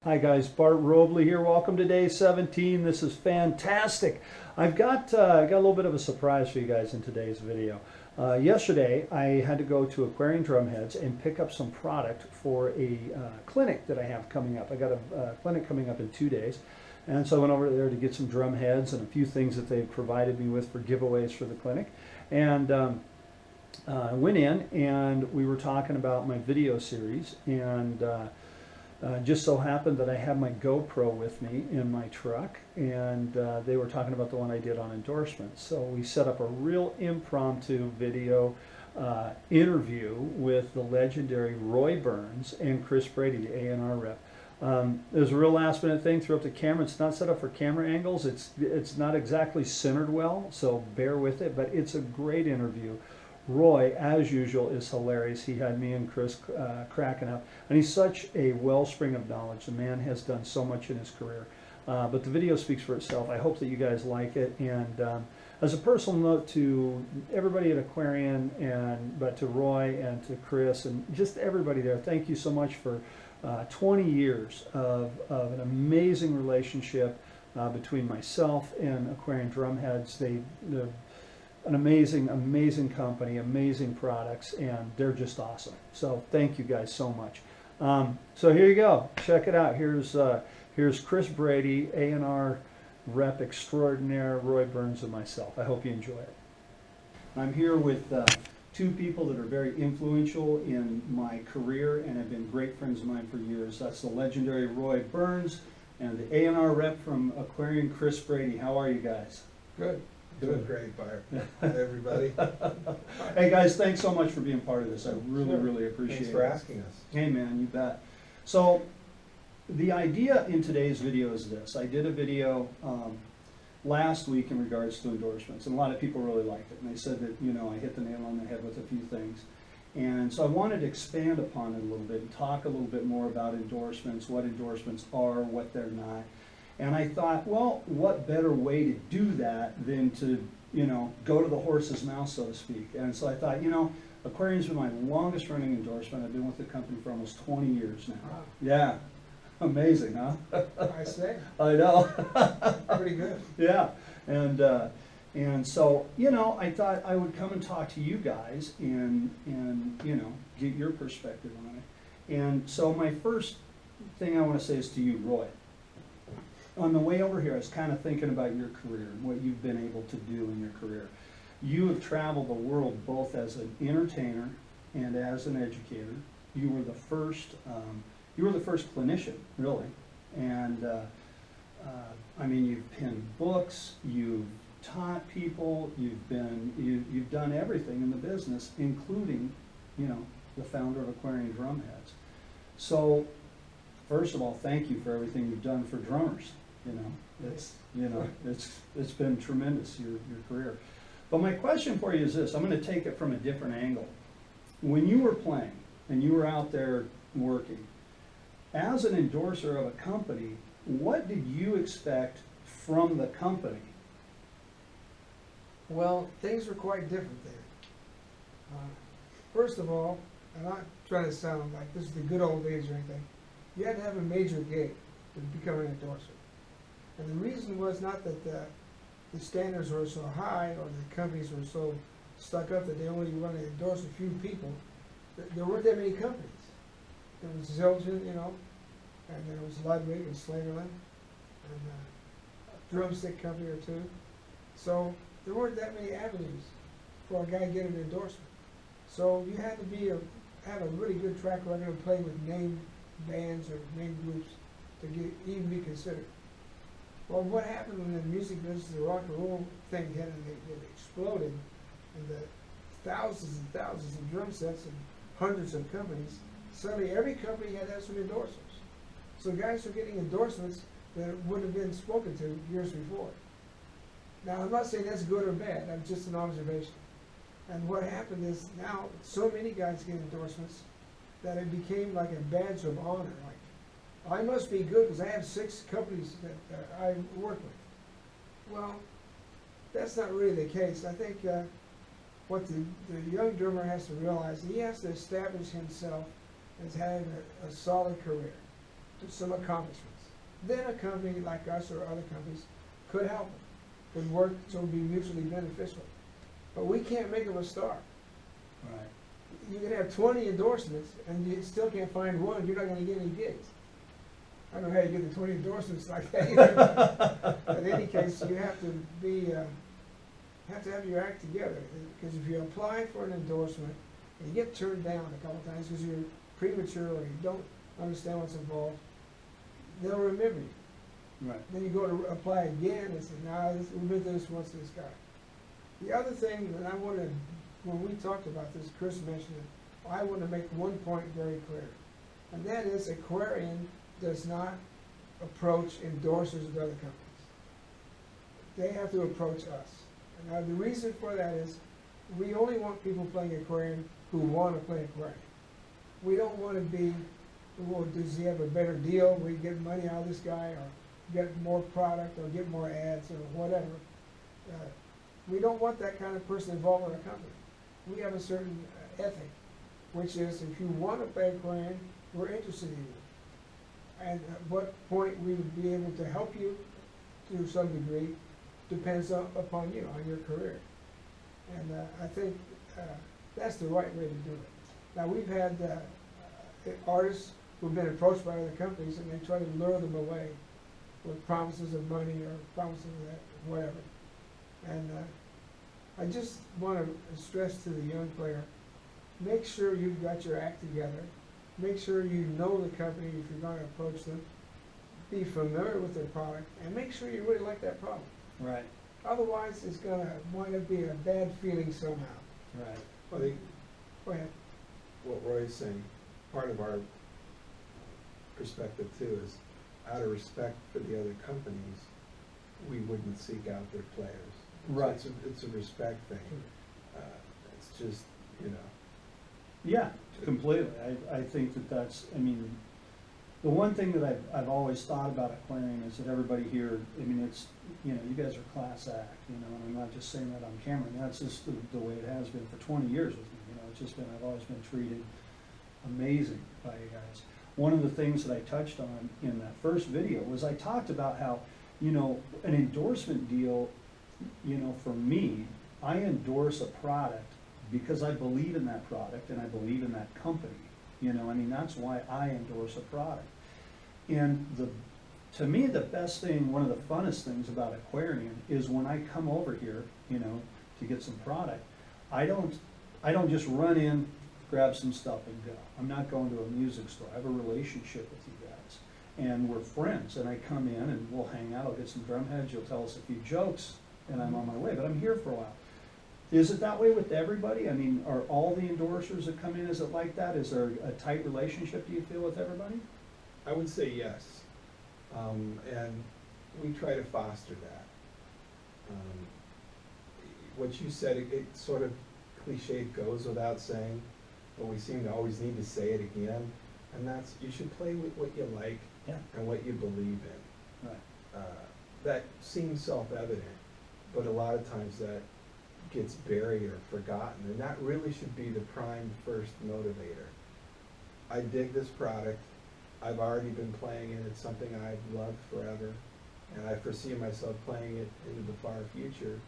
Hi guys, Bart Robley here. Welcome to day 17. This is fantastic. I've got a little bit of a surprise for you guys in today's video. Yesterday I had to go to Aquarian Drumheads and pick up some product for a clinic that I have coming up. I got a clinic coming up in 2 days, and so I went over there to get some drum heads and a few things that they've provided me with for giveaways for the clinic. And I went in and we were talking about my video series, and just so happened that I had my GoPro with me in my truck, and they were talking about the one I did on endorsements. So we set up a real impromptu video interview with the legendary Roy Burns and Chris Brady, the A&R rep. It was a real last minute thing. Threw up the camera. It's not set up for camera angles. It's not exactly centered well, so bear with it, but it's a great interview. Roy, as usual, is hilarious. He had me and Chris cracking up. And he's such a wellspring of knowledge. The man has done so much in his career. But the video speaks for itself. I hope that you guys like it. And as a personal note to everybody at Aquarian, but to Roy and to Chris and just everybody there, thank you so much for 20 years of an amazing relationship between myself and Aquarian Drumheads. They're an amazing company, amazing products, and they're just awesome. So thank you guys so much. So here you go. Check it out. Here's Chris Brady, A&R rep extraordinaire, Roy Burns, and myself. I hope you enjoy it. I'm here with two people that are very influential in my career and have been great friends of mine for years. That's the legendary Roy Burns and the A&R rep from Aquarian, Chris Brady. How are you guys? Good. Doing great, Bart. Hi, everybody. Hey guys, thanks so much for being part of this. I really appreciate it. Thanks for asking us. Hey man, you bet. So the idea in today's video is this. I did a video last week in regards to endorsements, and a lot of people really liked it. And they said that, you know, I hit the nail on the head with a few things. And so I wanted to expand upon it a little bit and talk a little bit more about endorsements, what endorsements are, what they're not. And I thought, well, what better way to do that than to, you know, go to the horse's mouth, so to speak. And so I thought, you know, Aquarian's been my longest running endorsement. I've been with the company for almost 20 years now. Wow. Yeah. Amazing, huh? I say. I know. Pretty good. Yeah. And so, you know, I thought I would come and talk to you guys and you know, get your perspective on it. And so my first thing I want to say is to you, Roy. On the way over here, I was kind of thinking about your career and what you've been able to do in your career. You have traveled the world both as an entertainer and as an educator. You were the first clinician, really. And I mean, you've penned books, you've taught people, you've done everything in the business, including, you know, the founder of Aquarian Drumheads. So, first of all, thank you for everything you've done for drummers. It's been tremendous, your career. But my question for you is this. I'm going to take it from a different angle. When you were playing and you were out there working, as an endorser of a company, what did you expect from the company? Well, things were quite different there. First of all, I'm not trying to sound like this is the good old days or anything, you had to have a major gig to become an endorser. And the reason was not that the standards were so high or the companies were so stuck up that they only wanted to endorse a few people. There weren't that many companies. There was Zildjian, you know, and there was Ludwig and Slingerland, and a drumstick company or two. So there weren't that many avenues for a guy to get an endorsement. So you had to have a really good track record of playing with named bands or named groups to even be considered. Well, what happened when the music business, the rock and roll thing hit and it exploded, and the thousands and thousands of drum sets and hundreds of companies, suddenly every company had to have some endorsements. So guys were getting endorsements that wouldn't have been spoken to years before. Now, I'm not saying that's good or bad, that's just an observation. And what happened is now so many guys get endorsements that it became like a badge of honor. Like, I must be good because I have 6 companies that I work with. Well, that's not really the case. I think what the young drummer has to realize, he has to establish himself as having a solid career. to some accomplishments. Then a company like us or other companies could help them, could work so it would be mutually beneficial. But we can't make them a star. Right. You can have 20 endorsements and you still can't find one, you're not gonna get any gigs. I don't know how you get the 20 endorsements like that either. But in any case, you have to be, have to have your act together. Because if you apply for an endorsement and you get turned down a couple times because you're premature or you don't understand what's involved, they'll remember you. Right. Then you go to apply again and say, no, we've been through this once with this guy. The other thing that I wanted, when we talked about this, Chris mentioned it, I want to make one point very clear. And that is Aquarian does not approach endorsers of other companies. They have to approach us. And now the reason for that is we only want people playing Aquarian who want to play Aquarian. We don't want to be, well, does he have a better deal where you get money out of this guy or get more product or get more ads or whatever. We don't want that kind of person involved in our company. We have a certain ethic, which is if you want to play Aquarian, we're interested in you. And at what point we would be able to help you to some degree depends upon you, on your career. And I think that's the right way to do it. Now we've had artists who've been approached by other companies and they try to lure them away with promises of money or promises of that, whatever. And I just want to stress to the young player, make sure you've got your act together. Make sure you know the company if you're going to approach them. Be familiar with their product and make sure you really like that product. Right. Otherwise, it's going to wind up being a bad feeling somehow. Right. I think Go ahead. what Roy's saying, part of our perspective too is out of respect for the other companies, we wouldn't seek out their players. Right. So it's a respect thing. It's just, you know. Yeah, completely. I think that's, I mean, the one thing that I've always thought about Aquarian is that everybody here, I mean, it's, you know, you guys are class act, you know, and I'm not just saying that on camera. And that's just the way it has been for 20 years with me. You know, it's just been, I've always been treated amazing by you guys. One of the things that I touched on in that first video was I talked about how, you know, an endorsement deal, you know, for me, I endorse a product because I believe in that product and I believe in that company. You know, I mean, that's why I endorse a product. And to me, the best thing, one of the funnest things about Aquarian is when I come over here, you know, to get some product, I don't just run in, grab some stuff and go. I'm not going to a music store. I have a relationship with you guys. And we're friends. And I come in and we'll hang out. I'll get some drum heads. You'll tell us a few jokes and I'm on my way. But I'm here for a while. Is it that way with everybody? I mean, are all the endorsers that come in, is it like that? Is there a tight relationship, do you feel, with everybody? I would say yes. And we try to foster that. What you said, it sort of cliched goes without saying, but we seem to always need to say it again. And that's, you should play with what you like and what you believe in. Right. That seems self-evident, but a lot of times that gets buried or forgotten, and that really should be the prime first motivator. I dig this product. I've already been playing it. It's something I've loved forever, and I foresee myself playing it into the far future,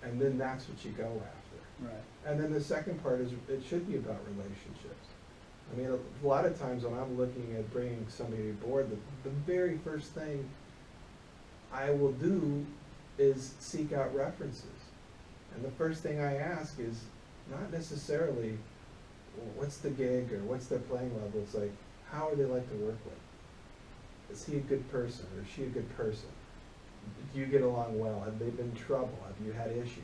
and then that's what you go after. Right. And then the second part is it should be about relationships. I mean, a lot of times when I'm looking at bringing somebody aboard, the very first thing I will do is seek out references. And the first thing I ask is not necessarily, well, what's the gig or what's their playing level? It's like, how are they like to work with? Is he a good person or is she a good person? Do you get along well? Have they been in trouble? Have you had issues?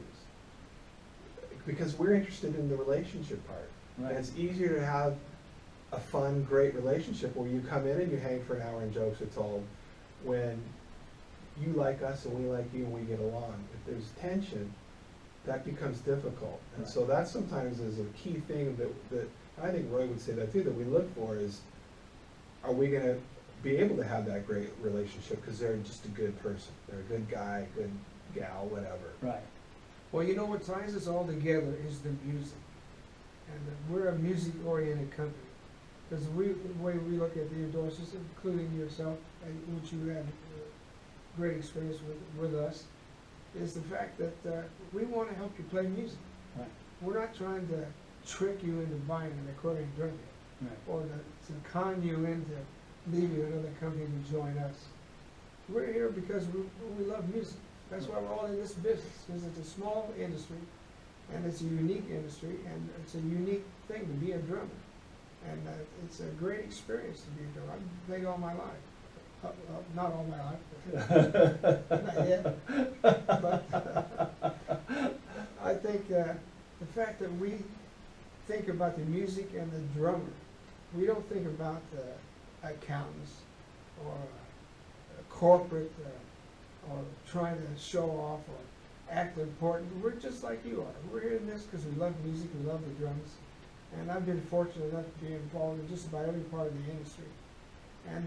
Because we're interested in the relationship part. Right. And it's easier to have a fun, great relationship where you come in and you hang for an hour and jokes are told when you like us and we like you and we get along. If there's tension, that becomes difficult. And so that sometimes is a key thing that I think Roy would say that too, that we look for is, are we going to be able to have that great relationship because they're just a good person. They're a good guy, good gal, whatever. Right. Well, you know what ties us all together is the music. And we're a music-oriented company. Because the way we look at the endorsers, including yourself, which you had great experience with us, is the fact that we want to help you play music. Right. We're not trying to trick you into buying an Aquarian Drumhead, Right. or to con you into leaving another company to join us. We're here because we love music. That's why we're all in this business, because it's a small industry, and it's a unique industry, and it's a unique thing to be a drummer. And it's a great experience to be a drummer. I've played all my life. Not all my life, not yet. But I think the fact that we think about the music and the drummer, we don't think about accountants or corporate or trying to show off or act important. We're just like you are. We're here in this because we love music, we love the drums. And I've been fortunate enough to be involved in just about every part of the industry. And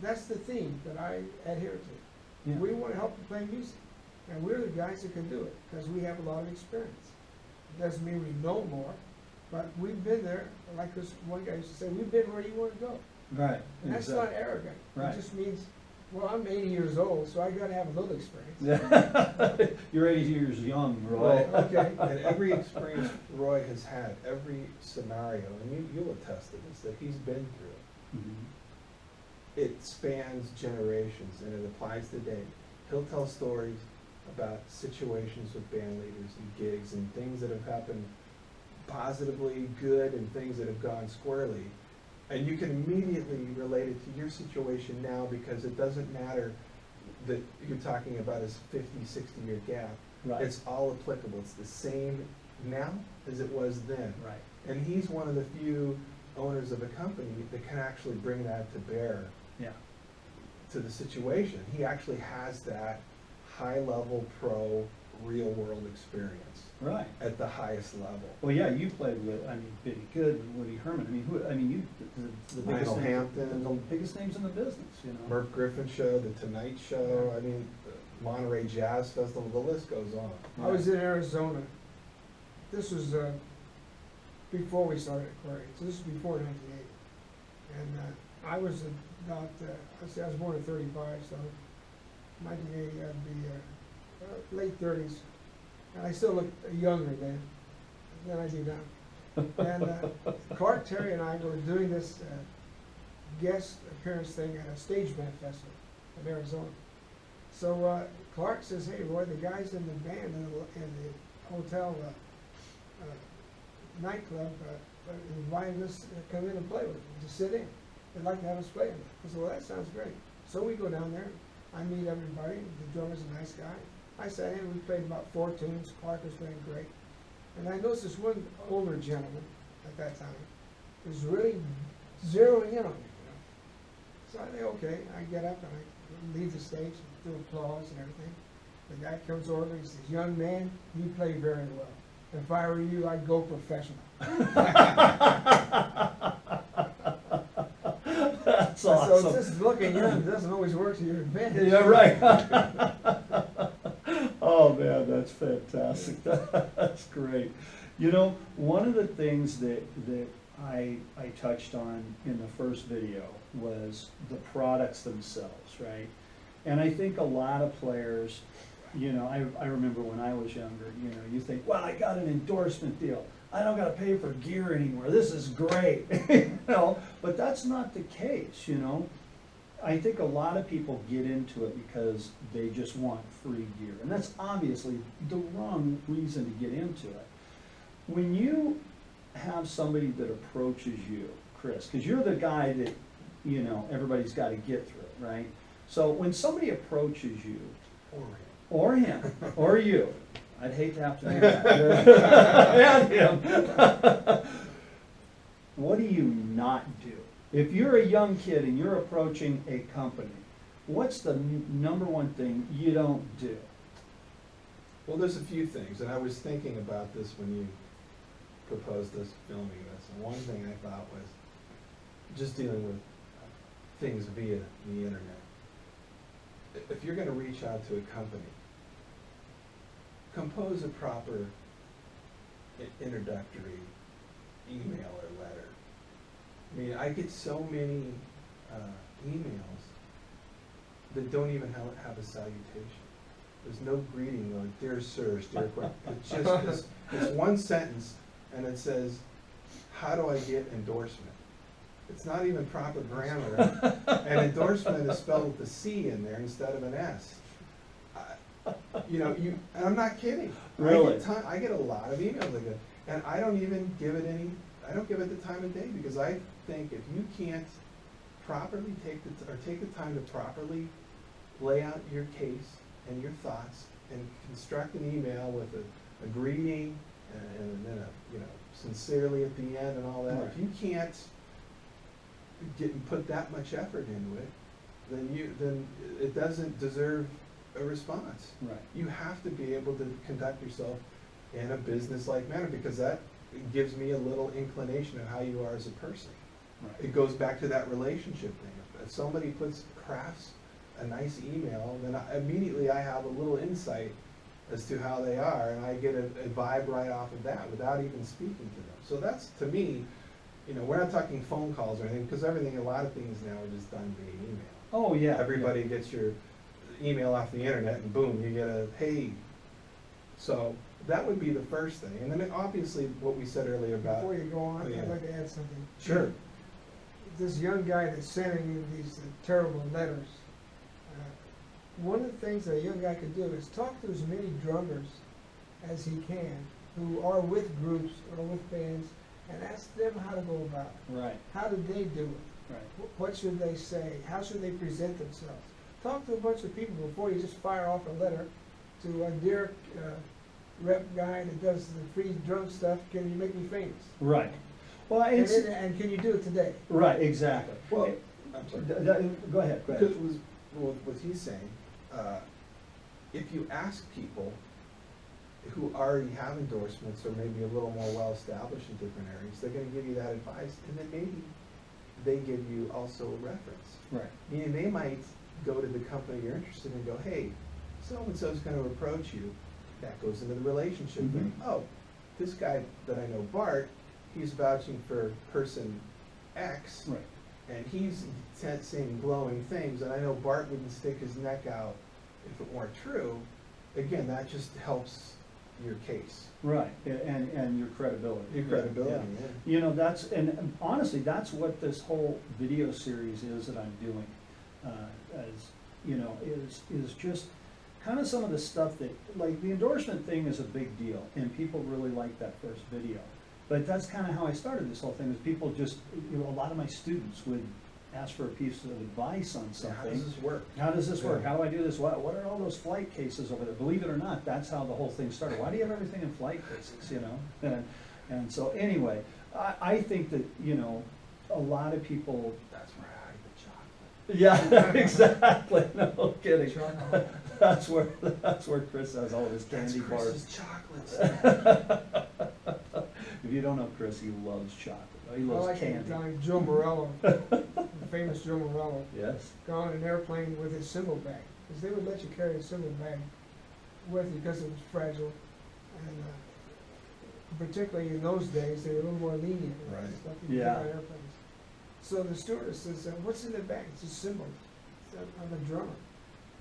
that's the theme that I adhere to. Yeah. We want to help you play music. And we're the guys that can do it because we have a lot of experience. It doesn't mean we know more, but we've been there. Like this one guy used to say, we've been where you want to go. Right. And that's not arrogant. Right. It just means, well, I'm 80 years old, so I got to have a little experience. Yeah. You're 80 years young, Roy. Well, Okay. And every experience Roy has had, every scenario, and you'll attest to this, that he's been through, Mhm. it spans generations and it applies today. He'll tell stories about situations with band leaders and gigs and things that have happened positively good and things that have gone squarely. And you can immediately relate it to your situation now, because it doesn't matter that you're talking about this 50, 60-year gap. Right. It's all applicable. It's the same now as it was then. Right. And he's one of the few owners of a company that can actually bring that to bear Yeah. to the situation. He actually has that high-level pro real-world experience Right. at the highest level. Well, yeah, you played with, I mean, Biddy Good, and Woody Herman. I mean, you, the biggest Lionel names, Hampton. the biggest names in the business, you know. Merv Griffin Show, The Tonight Show, I mean, the Monterey Jazz Festival, the list goes on. I was in Arizona. This was before we started Aquarian, so this is before 1980. And I was about, let's see, I was born in 35, so 1980, I'd be late 30s. And I still look younger then than I do now. And Clark Terry and I were doing this guest appearance thing at a stage band festival in Arizona. So Clark says, hey, Roy, the guys in the band in the hotel nightclub invited us to come in and play with them, to sit in. They'd like to have us play with them. I said, well, that sounds great. So we go down there. I meet everybody. The drummer's a nice guy. I sat in. We played about 4 tunes. Clark was playing great. And I noticed this one older gentleman at that time was really zeroing in on me. You know? So I think, okay, I get up and I leave the stage and do applause and everything. The guy comes over and he says, young man, you play very well. If I were you, I'd go professional. That's awesome. So just looking young doesn't always work to your advantage. Yeah, right. Oh man, that's fantastic. That's great. You know, one of the things that I touched on in the first video was the products themselves, right? And I think a lot of players, you know, I remember when I was younger, you know, you think, well, I got an endorsement deal. I don't got to pay for gear anymore. This is great, you know, but that's not the case, you know. I think a lot of people get into it because they just want free gear, and that's obviously the wrong reason to get into it. When you have somebody that approaches you, Chris, because you're the guy that, you know, everybody's got to get through, right? So when somebody approaches you, or him, or you, I'd hate to have to do that, and him, what do you not do? If you're a young kid and you're approaching a company, what's the number one thing you don't do? Well, there's a few things, and I was thinking about this when you proposed this, filming this, and one thing I thought was just dealing with things via the internet. If you're going to reach out to a company, compose a proper introductory email or letter. I mean, I get so many emails that don't even have a salutation. There's no greeting, like, dear sirs, dear Aquarian. It's just it's one sentence, and it says, how do I get endorsement? It's not even proper grammar. And endorsement is spelled with a C in there instead of an S. You know, and I'm not kidding. Really? I get a lot of emails like that, and I don't even give it I don't give it the time of day, because I think if you can't properly take the time to properly lay out your case and your thoughts and construct an email with a greeting and then sincerely at the end and all that. Right. If you can't put that much effort into it, then it doesn't deserve a response. Right. You have to be able to conduct yourself in a business-like manner, because that gives me a little inclination of how you are as a person. Right. It goes back to that relationship thing. If somebody crafts a nice email, then immediately I have a little insight as to how they are, and I get a vibe right off of that without even speaking to them. So that's, to me, we're not talking phone calls or anything, because a lot of things now are just done via email. Oh, yeah. Everybody gets your email off the internet, and boom, you get a hey. So that would be the first thing. And then obviously what we said earlier about... Before you go on, Oh, yeah. I'd like to add something. Sure. This young guy that's sending you these terrible letters, one of the things that a young guy could do is talk to as many drummers as he can who are with groups or with bands, and ask them how to go about it. Right. How did they do it? Right. What should they say? How should they present themselves? Talk to a bunch of people before you just fire off a letter to a dear rep guy that does the free drum stuff. Can you make me famous? Right. Well, And can you do it today? right, exactly. Well, I'm sorry. Go ahead. Because what he's saying, if you ask people who already have endorsements or maybe a little more well-established in different areas, they're going to give you that advice, and then maybe they give you also a reference. Right. Meaning they might go to the company you're interested in and go, hey, so-and-so's going to approach you. That goes into the relationship Mhm. thing. Oh, this guy that I know, Bart, he's vouching for person X, Right. and he's saying glowing things, and I know Bart wouldn't stick his neck out if it weren't true. Again, that just helps your case. Right. And your credibility. Your credibility, yeah. And honestly, that's what this whole video series is that I'm doing. Is just kind of some of the stuff that, like, the endorsement thing is a big deal, and people really like that first video. But that's kind of how I started this whole thing, is people just, a lot of my students would ask for a piece of advice on something. How does this work? How does this work? Yeah. How do I do this? What are all those flight cases over there? Believe it or not, that's how the whole thing started. Why do you have everything in flight cases, And so anyway, I think that, a lot of people... That's where I hide the chocolate. Yeah, exactly. No kidding. Chocolate. That's where Chris has all of his candy That's bars. Chris's chocolates. If you don't know Chris, he loves chocolate. He I loves like candy. Joe Morello, the famous Joe Morello, Yes. got on an airplane with his cymbal bag, because they would let you carry a cymbal bag with you because it was fragile, and particularly in those days, they were a little more lenient with Right. stuff you could Yeah. carry on airplanes. So the stewardess says, "What's in the bag?" It's a cymbal. I'm a drummer.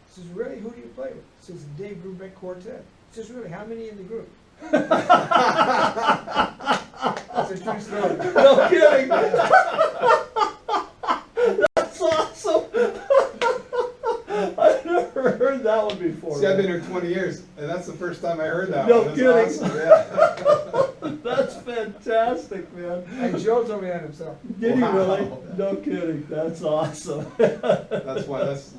Says, "Really? Who do you play with?" Says, "Dave Brubeck Quartet." Says, "Really? How many in the group?" That's a true story. No kidding. That's awesome. I've never heard that one before. See, I've been here 20 years, and that's the first time I heard that No one. That's kidding. awesome, yeah. That's fantastic, man. And Joe told me that himself. Did he Wow. really? No kidding. That's awesome. That's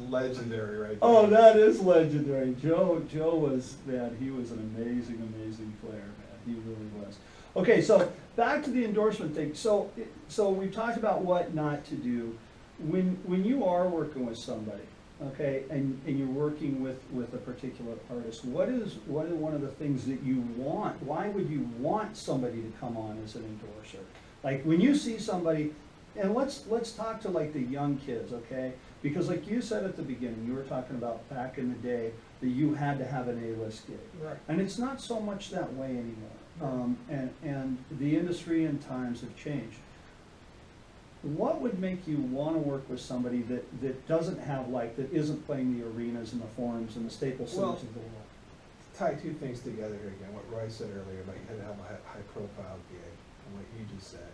legendary right there. Oh, that is legendary. Joe was, man, he was an amazing player, man. He really was. Okay, so back to the endorsement thing. So we've talked about what not to do. When you are working with somebody, okay, and you're working with a particular artist, what is one of the things that you want? Why would you want somebody to come on as an endorser? Like when you see somebody, and let's talk to like the young kids, okay? Because like you said at the beginning, you were talking about back in the day that you had to have an A-list gig. Right. And it's not so much that way anymore. And the industry and times have changed. what would make you want to work with somebody that doesn't have, like, that isn't playing the arenas and the forums and the staple centers Well, of the world? Tie two things together here again, what Roy said earlier about you had to have a high profile gig, and what you just said.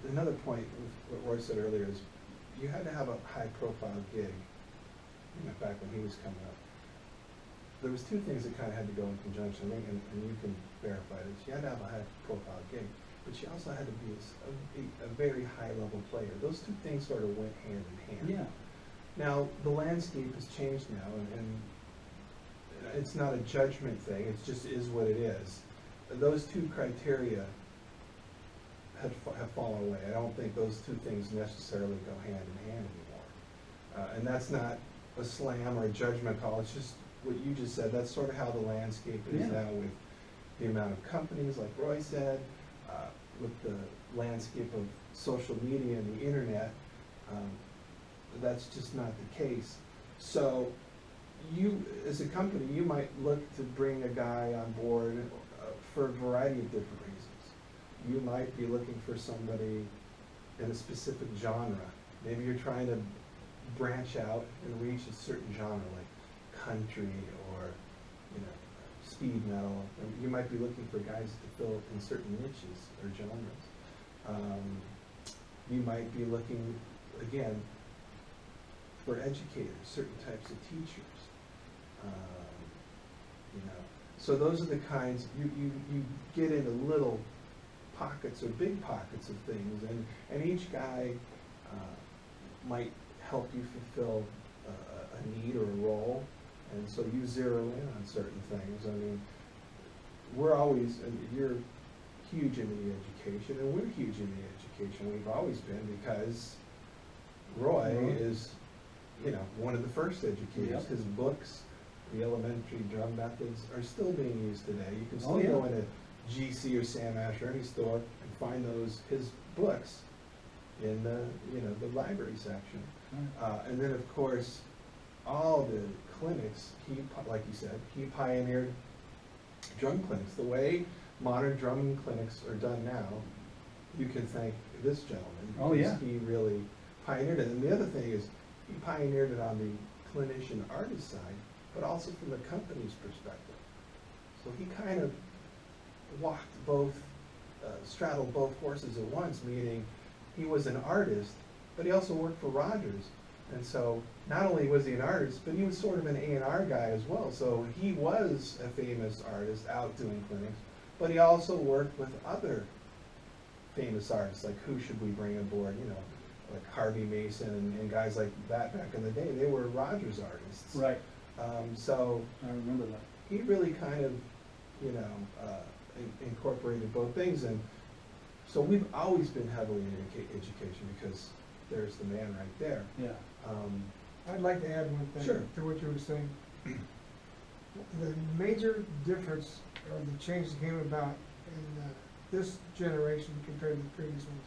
Another point with what Roy said earlier is you had to have a high profile gig, back when he was coming up. There was two things that kind of had to go in conjunction, and you can verify this. You had to have a high profile gig, but you also had to be a very high level player. Those two things sort of went hand in hand. Yeah. Now, the landscape has changed now, and it's not a judgment thing, it just is what it is. Those two criteria have fallen away. I don't think those two things necessarily go hand in hand anymore. And that's not a slam or a judgment call, it's just what you just said. That's sort of how the landscape is now, with the amount of companies, like Roy said, with the landscape of social media and the internet. That's just not the case. So you, as a company, you might look to bring a guy on board for a variety of different reasons. You might be looking for somebody in a specific genre. Maybe you're trying to branch out and reach a certain genre, like country or speed metal. You might be looking for guys to fill in certain niches or genres. You might be looking, again, for educators, certain types of teachers. So those are the kinds, you get into little pockets or big pockets of things, and each guy might help you fulfill a need or a role, and so you zero in on certain things. I mean, we're always, and you're huge into the education, and we're huge into the education. We've always been, because Roy is, one of the first educators. Yep. His books, the elementary drum methods, are still being used today. You can still Oh, yeah. go into GC or Sam Ash or any store and find his books in the library section. And then of course, all the clinics, like you said, he pioneered drum clinics. The way modern drum clinics are done now, you can thank this gentleman. Oh, yeah. He really pioneered it. And the other thing is, he pioneered it on the clinician artist side, but also from the company's perspective. So he kind of walked straddled both horses at once, meaning he was an artist, but he also worked for Rogers. And so not only was he an artist, but he was sort of an A&R guy as well. So he was a famous artist out doing clinics, but he also worked with other famous artists, like who should we bring aboard, like Harvey Mason and guys like that back in the day. They were Rogers artists. Right. So I remember that. he really kind of, incorporated both things. And so we've always been heavily in education, because there's the man right there. Yeah. I'd like to add one thing Sure. to what you were saying. The major difference, or the change that came about in this generation compared to the previous ones,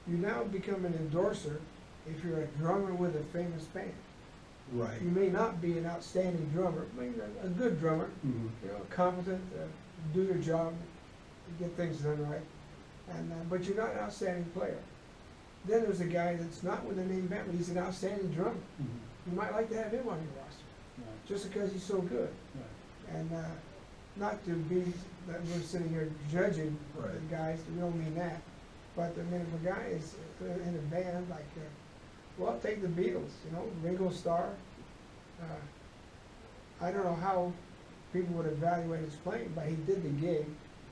you now become an endorser if you're a drummer with a famous band. Right. You may not be an outstanding drummer, maybe a good drummer, Mhm. competent, do your job, get things done right, but you're not an outstanding player. Then there's a guy that's not with a name band, but he's an outstanding drummer. Mhm. You might like to have him on your roster, Right. just because he's so good. Right. And not to be that we're sitting here judging Right. the guys, we don't mean that. But I mean, if a guy is in a band like, well, take the Beatles, Ringo Starr. I don't know how people would evaluate his playing, but he did the gig.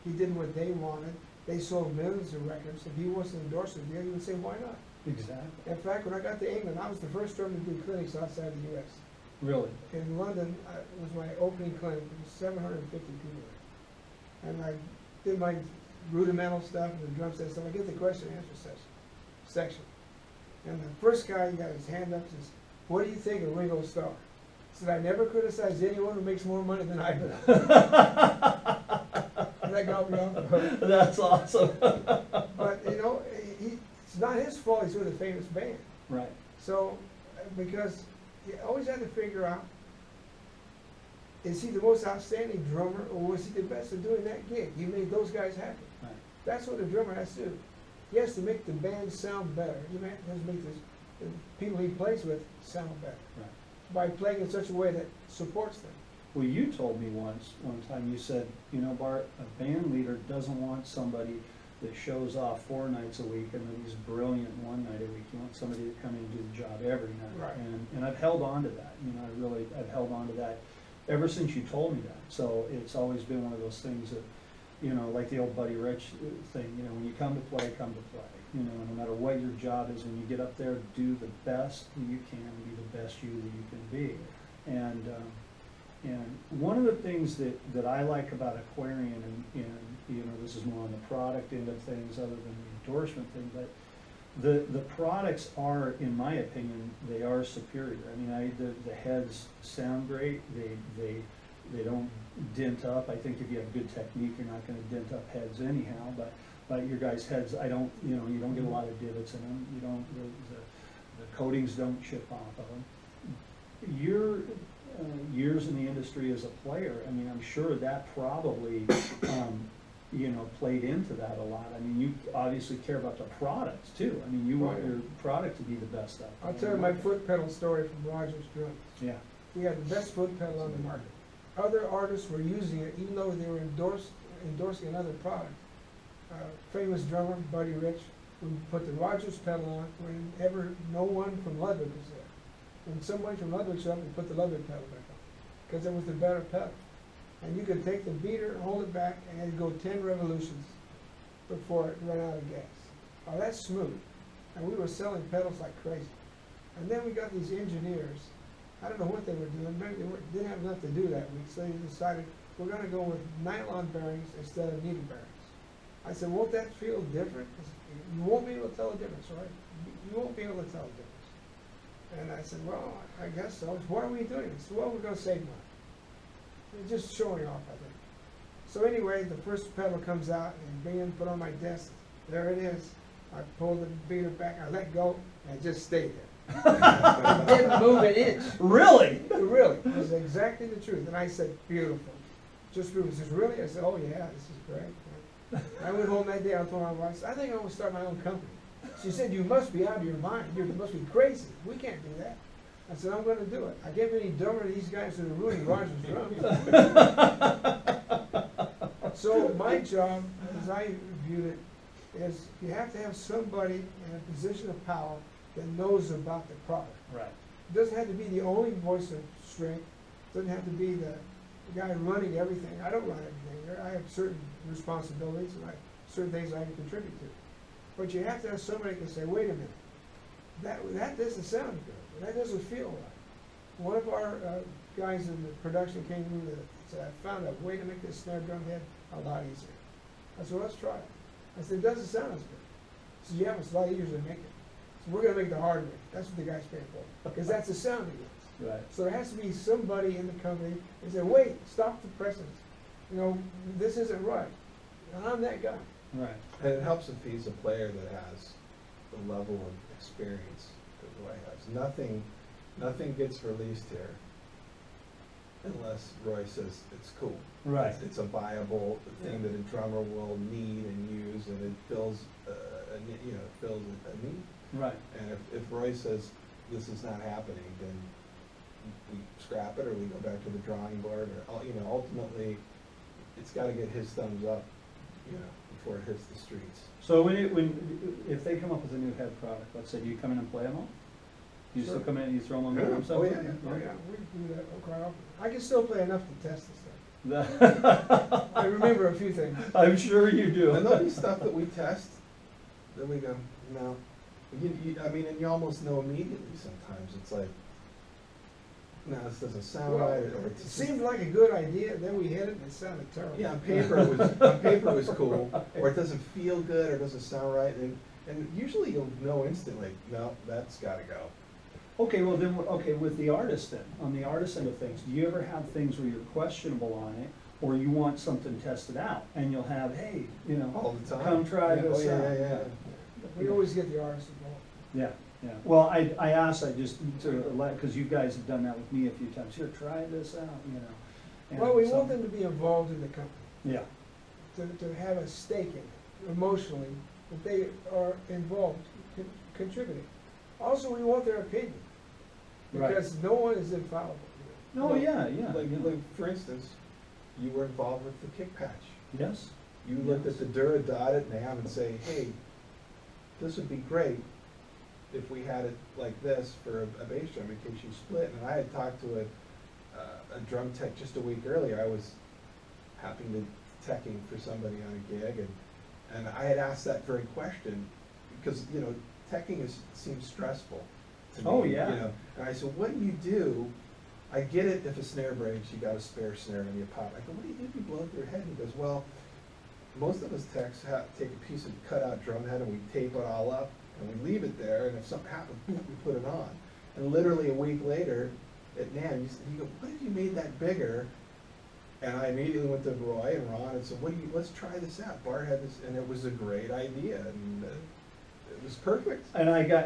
He did what they wanted. They sold millions of records. If he wants to endorse a deal, you would say, why not? Exactly. In fact, when I got to England, I was the first drummer to do clinics outside the U.S. Really? In London, was my opening clinic. There was 750 people there. And I did my rudimental stuff and the drum set stuff. I get the question and answer section. And the first guy got his hand up and says, what do you think of Ringo Starr? I said, I never criticize anyone who makes more money than I do. And that got me off the hook. That's awesome. But, it's not his fault he's with a famous band. Right. So, because you always have to figure out is he the most outstanding drummer, or was he the best at doing that gig? He made those guys happy. Right. That's what a drummer has to do. He has to make the band sound better. He has to make the people he plays with sound better. Right. By playing in such a way that supports them. Well, you told me one time, you said, you know, Bart, a band leader doesn't want somebody that shows off 4 nights a week and then he's brilliant one night a week. You want somebody to come in and do the job every night. Right. And I've held on to that. You know, I've held on to that ever since you told me that. So it's always been one of those things that, you know, like the old Buddy Rich thing, you know, when you come to play, come to play. You know, no matter what your job is, when you get up there, do the best you can, be the best you that you can be. And one of the things that I like about Aquarian, and you know, this is more on the product end of things other than the endorsement thing, but the products are, in my opinion, they are superior. I mean, the heads sound great. They don't dent up. I think if you have good technique, you're not going to dent up heads anyhow. But your guys' heads, you don't get a lot of divots in them. You don't, the coatings don't chip off of them. Your years in the industry as a player, I mean, I'm sure that probably, you know, played into that a lot. I mean, you obviously care about the products too. I mean, you want your product to be the best out there. I'll tell you my foot pedal story from Rogers Drums. Yeah. We had the best foot pedal on the market. Other artists were using it, even though they were endorsing another product. Famous drummer, Buddy Rich, would put the Rogers pedal on whenever no one from Ludwig was there. When somebody from Ludwig showed up, we put the Ludwig pedal back on, because it was the better pedal. And you could take the beater, hold it back, and it'd go 10 revolutions before it ran out of gas. Oh, that's smooth. And we were selling pedals like crazy. And then we got these engineers. I don't know what they were doing. Maybe they didn't have enough to do that week, so they decided we're going to go with nylon bearings instead of needle bearings. I said, won't that feel different? You won't be able to tell the difference, right? You won't be able to tell the difference. And I said, well, I guess so. Why are we doing this? Well, we're going to save money. It's just showing off, I think. So anyway, the first pedal comes out and being put on my desk. There it is. I pulled the beater back, I let go, and it just stayed there. It didn't move an inch. Really? Really. It was exactly the truth. And I said, beautiful. Just beautiful. He says, really? I said, oh yeah, this is great. I went home that day, I told my wife, I think I want to start my own company. She said, you must be out of your mind. You must be crazy. We can't do that. I said, I'm going to do it. I gave any dumber to these guys that are ruining Rogers Drums. So my job, as I viewed it, is you have to have somebody in a position of power that knows about the product. Right. It doesn't have to be the only voice of strength. It doesn't have to be the guy running everything. I don't run everything. I have certain responsibilities and certain things I can contribute to. But you have to have somebody that can say, wait a minute, that doesn't sound good. That doesn't feel right. One of our guys in the production came in and said, I found a way to make this snare drum head a lot easier. I said, well, let's try it. I said, it doesn't sound as good. He said, yeah, it's a lot easier to make it. So we're going to make it the hard way. That's what the guy's paying for, because that's the sound he gets. Right. So there has to be somebody in the company that says, wait, stop the precedence. You know, this isn't right. And I'm that guy. Right. And it helps if he's a player that has the level of experience that Roy has. Nothing gets released here unless Roy says it's cool. Right. It's a viable thing that a drummer will need and use, and it fills fills a need. Right. And if Roy says this is not happening, then we scrap it or we go back to the drawing board, or ultimately it's got to get his thumbs up, before it hits the streets. So if they come up with a new head product, let's say, do you come in and play them all? You Sure. still come in and you throw them on the Yeah. drum set? Oh, yeah. Oh yeah, we do that quite often. I can still play enough to test this stuff. I remember a few things. I'm sure you do. And there'll be stuff that we test, then we go, no. And you almost know immediately sometimes. It's like, no, this doesn't sound Well, right. Or it it's seemed like a good idea, then we hit it and it sounded terrible. yeah, on paper it was cool, or it doesn't feel good, or it doesn't sound right, and usually you'll know instantly, no, that's got to go. Okay, well then, with the artist then, on the artist end of things, do you ever have things where you're questionable on it, or you want something tested out, and you'll have, hey, All the time. come try Yeah, this out. yeah. We always get the artist involved. Yeah, yeah. Well, I asked, because you guys have done that with me a few times. Here, try this out, And Well, we so- want them to be involved in the company, Yeah, to have a stake in it, emotionally, that they are involved, contributing. Also, we want their opinion, Right. because no one is infallible. no, Well, yeah, yeah, Like, yeah. like, for instance, you were involved with the kick patch. Yes, You looked at the Dura Dot at NAM and say, hey, this would be great if we had it like this for a bass drum in case you split. And I had talked to a drum tech just a week earlier. I was happening to teching for somebody on a gig, and I had asked that very question because, you know, teching seems stressful to me. Oh, yeah. You know? And I said, what do you do? I get it if a snare breaks, you got a spare snare and you pop. I go, what do you do if you blow up your head? He goes, well, most of us techs take a piece of cut out drum head and we tape it all up and we leave it there, and if something happens, boom, we put it on. And literally a week later at NAM, he goes, what if you made that bigger? And I immediately went to Roy and Ron and said, let's try this out. Bart had this, and it was a great idea, and it was perfect. and I've got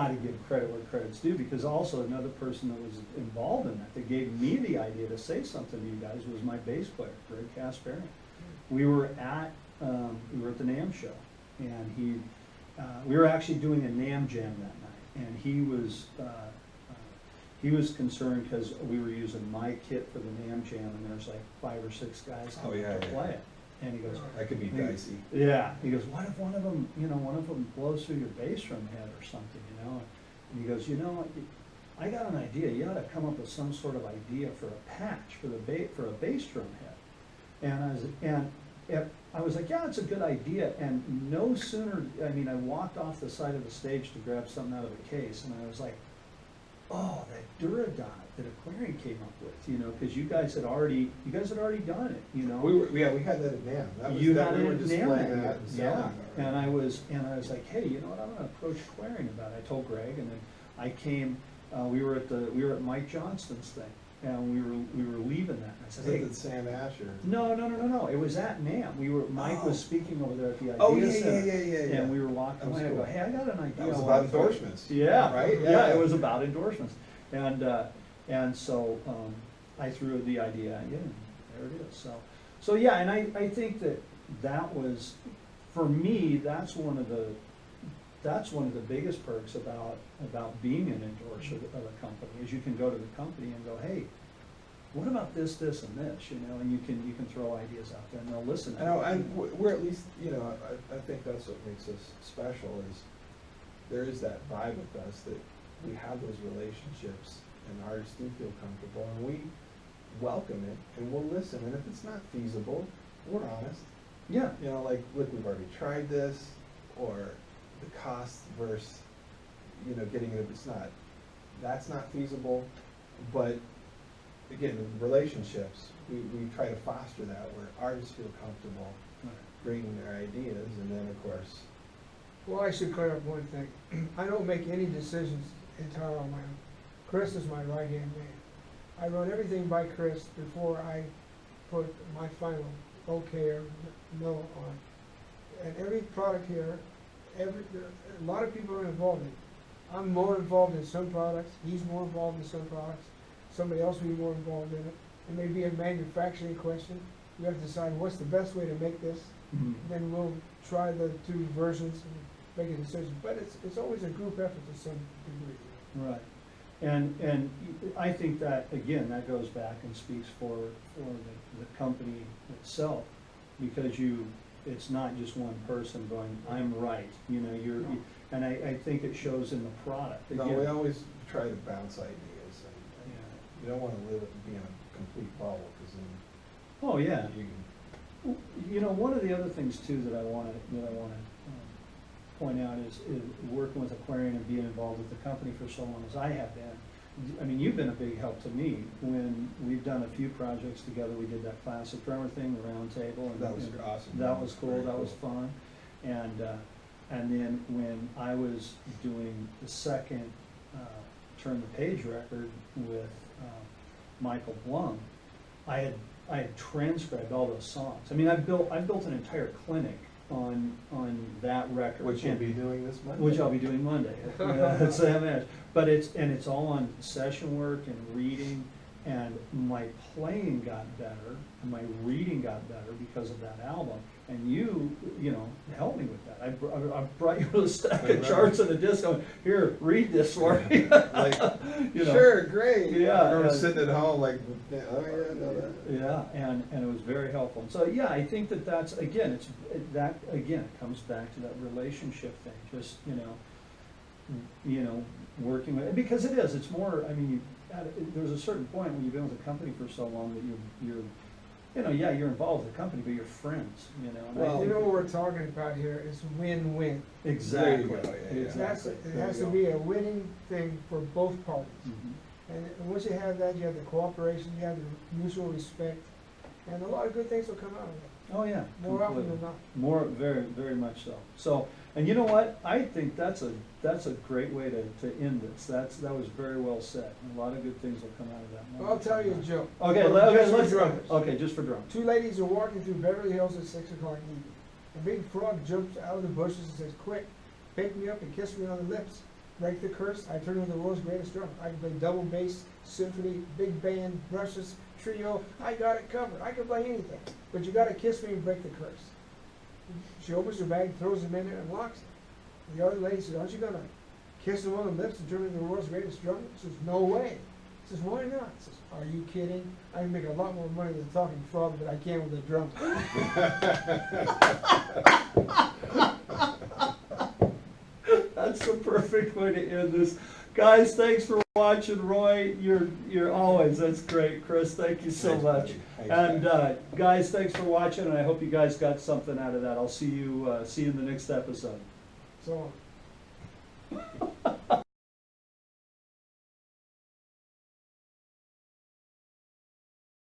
to give credit where credit's due, because also another person that was involved in that gave me the idea to say something to you guys was my bass player, Greg Casparian. We were at the NAM show, and we were actually doing a NAM jam that night, and he was concerned because we were using my kit for the NAM jam, and there's like 5 or 6 guys Oh, yeah, to yeah. play it, and he goes, That could be dicey. yeah, he goes, what if one of them blows through your bass drum head or something, you know? And he goes, you know, I got an idea. You ought to come up with some sort of idea for a patch for a bass drum head. And I was like, yeah, it's a good idea. And no sooner, I walked off the side of the stage to grab something out of the case, and I was like, oh, that Duradot that Aquarian came up with, you know, because you guys had already done it, you know. We had that at NAM. That was, You that had we were it at displaying NAM, that and yeah. selling it. And I was like, hey, you know what? I'm gonna approach Aquarian about it. I told Greg, and then I came. We were at Mike Johnston's thing, and we were leaving that. And I said, Was hey, it Sam Asher? no. It was at NAM. Mike was speaking over there at the Idea Oh, yeah, Center. yeah. And we were walking That was away. I cool. go, hey, I got an idea. That was I about wanna throw." endorsements. Yeah, Right? Yeah, it was about endorsements, and so I threw the idea at you, and there it is. So yeah, and I think that was, for me, that's one of the biggest perks about being an endorser of a company, is you can go to the company and go, hey, what about this, and this, you know, and you can throw ideas out there and they'll listen. I know, and we're at least, you know, I think that's what makes us special, is there is that vibe with us that we have those relationships and artists do feel comfortable, and we welcome it and we'll listen. And if it's not feasible, we're honest. Yeah, You know, like, look, we've already tried this, or the cost versus, you know, getting it, that's not feasible. But again, relationships, we try to foster that where artists feel comfortable bringing their ideas, and then of course, Well, I should clear up one thing. I don't make any decisions entirely on my own. Chris is my right-hand man. I run everything by Chris before I put my final okay or no on. And every product here, a lot of people are involved in it. I'm more involved in some products, he's more involved in some products, somebody else will be more involved in it. It may be a manufacturing question. We have to decide what's the best way to make this. Mhm. Then we'll try the 2 versions and make a decision. But it's always a group effort to some degree. Right. And I think that, again, that goes back and speaks for the company itself, because it's not just one person going, I'm right, you know, No. and I think it shows in the product. no, Again, we always try to bounce ideas, and yeah. you don't want to live it, be in a complete bubble, because then Oh, yeah. you can. You know, one of the other things too that I want to point out is working with Aquarian and being involved with the company for so long as I have been. I mean, you've been a big help to me when we've done a few projects together. We did that classic drummer thing, the round table, and That was awesome. That was cool. Very That was cool. fun. And then when I was doing the second Turn the Page record with Michael Blum, I had transcribed all those songs. I mean, I built an entire clinic on that record. Which you'll be doing this Monday. Which I'll be doing Monday at Sam Ash. But it's all on session work and reading, and my playing got better, and my reading got better because of that album. And you know, helped me with that. I brought you a stack of charts and a disc. Going, here, read this for me. Like, You know. sure, great. Yeah, I remember yeah. sitting at home like, oh yeah, I know that. Yeah, and it was very helpful. And so yeah, I think that's again, it comes back to that relationship thing. Just you know, working with, because it is. It's more. I mean, there's a certain point when you've been with a company for so long that you're you know, yeah, you're involved with the company, but you're friends. You know. And Well, You know what we're talking about here is win-win. exactly. There you go, yeah, yeah. That's, Exactly. it has to be a winning thing for both parties. Mhm. And once you have that, you have the cooperation, you have the mutual respect, and a lot of good things will come out of it. Oh yeah. More often completely. than not. More, very, very much so. So, and you know what? I think that's a great way to end this. That was very well said. A lot of good things will come out of that moment. I'll tell you a joke. Okay, Just for let's. drummers. Okay, just for drums. Two ladies are walking through Beverly Hills at 6 o'clock in the evening. A big frog jumps out of the bushes and says, "Quick, pick me up and kiss me on the lips. Break the curse, I turn into the world's greatest drummer. I can play double bass, symphony, big band, brushes, trio. I got it covered. I can play anything. But you gotta kiss me and break the curse." She opens her bag, throws them in there, and locks it. The other lady says, "Aren't you gonna kiss him on the lips and turn into the world's greatest drummer?" She says, "No way." He says, "Why not?" He says, "Are you kidding? I can make a lot more money than talking frog than I can with a drum." That's the perfect way to end this. Guys, thanks for watching. Roy, you're always, that's great. Chris, thank you so Thanks, much. buddy. Thanks, And guys, thanks for watching, and I hope you guys got something out of that. I'll see you in the next episode. So.